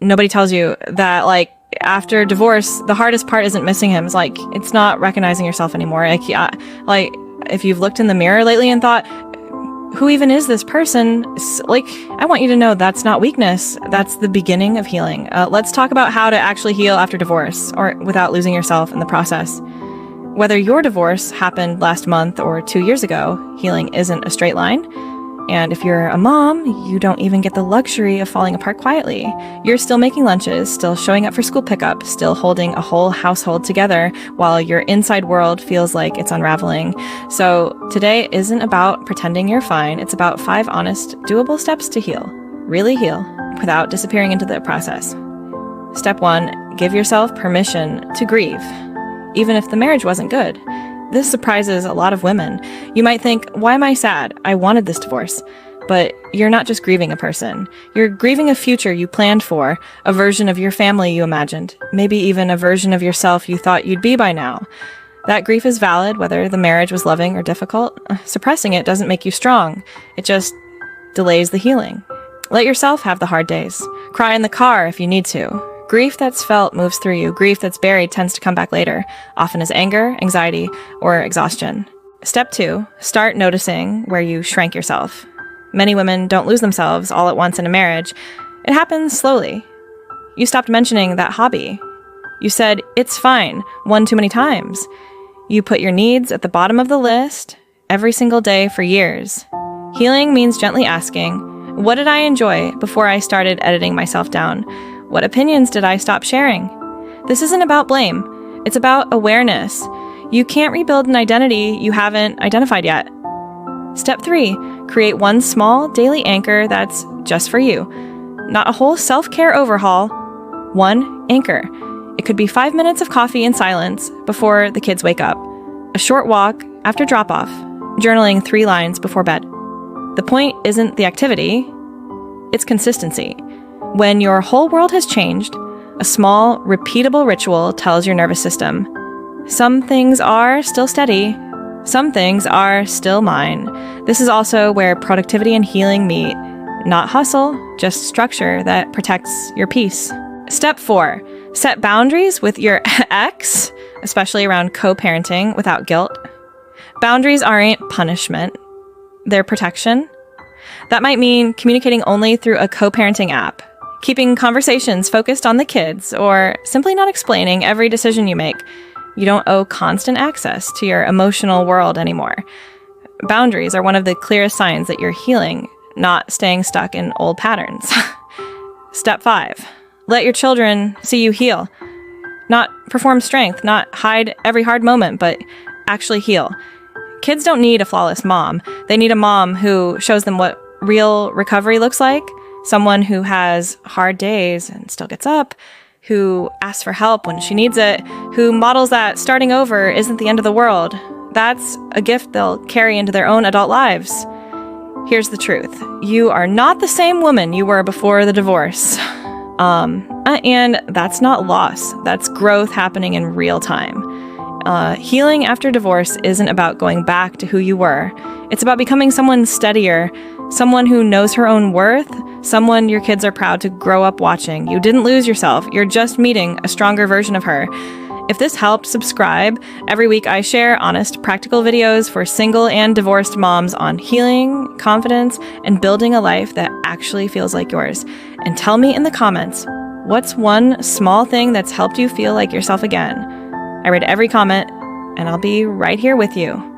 nobody tells you that, like, after divorce, the hardest part isn't missing him. It's like, it's not recognizing yourself anymore. Like, yeah, like, if you've looked in the mirror lately and thought, who even is this person? Like, I want you to know that's not weakness. That's the beginning of healing. Let's talk about how to actually heal after divorce, or without losing yourself in the process. Whether your divorce happened last month or 2 years ago, healing isn't a straight line. And if you're a mom, you don't even get the luxury of falling apart quietly. You're still making lunches, still showing up for school pickup, still holding a whole household together while your inside world feels like it's unraveling. So today isn't about pretending you're fine. It's about 5 honest, doable steps to heal. Really heal without disappearing into the process. Step 1, give yourself permission to grieve, even if the marriage wasn't good. This surprises a lot of women. You might think, why am I sad? I wanted this divorce. But you're not just grieving a person. You're grieving a future you planned for, a version of your family you imagined, maybe even a version of yourself you thought you'd be by now. That grief is valid, whether the marriage was loving or difficult. Suppressing it doesn't make you strong. It just delays the healing. Let yourself have the hard days. Cry in the car if you need to. Grief that's felt moves through you. Grief that's buried tends to come back later, often as anger, anxiety, or exhaustion. Step 2, start noticing where you shrank yourself. Many women don't lose themselves all at once in a marriage. It happens slowly. You stopped mentioning that hobby. You said, it's fine, one too many times. You put your needs at the bottom of the list every single day for years. Healing means gently asking, what did I enjoy before I started editing myself down? What opinions did I stop sharing? This isn't about blame. It's about awareness. You can't rebuild an identity you haven't identified yet. Step 3, create one small daily anchor that's just for you. Not a whole self-care overhaul. One anchor. It could be 5 minutes of coffee in silence before the kids wake up. A short walk after drop-off. Journaling 3 lines before bed. The point isn't the activity. It's consistency. When your whole world has changed, a small, repeatable ritual tells your nervous system, some things are still steady, some things are still mine. This is also where productivity and healing meet. Not hustle, just structure that protects your peace. Step 4, set boundaries with your ex, especially around co-parenting without guilt. Boundaries aren't punishment, they're protection. That might mean communicating only through a co-parenting app, keeping conversations focused on the kids, or simply not explaining every decision you make. You don't owe constant access to your emotional world anymore. Boundaries are one of the clearest signs that you're healing, not staying stuck in old patterns. Step 5, let your children see you heal. Not perform strength, not hide every hard moment, but actually heal. Kids don't need a flawless mom. They need a mom who shows them what real recovery looks like. Someone who has hard days and still gets up, who asks for help when she needs it, who models that starting over isn't the end of the world. That's a gift they'll carry into their own adult lives. Here's the truth. You are not the same woman you were before the divorce. And that's not loss. That's growth happening in real time. Healing after divorce isn't about going back to who you were. It's about becoming someone steadier, someone who knows her own worth, someone your kids are proud to grow up watching. You didn't lose yourself. You're just meeting a stronger version of her. If this helped, subscribe. Every week I share honest, practical videos for single and divorced moms on healing, confidence, and building a life that actually feels like yours. And tell me in the comments, what's one small thing that's helped you feel like yourself again? I read every comment, and I'll be right here with you.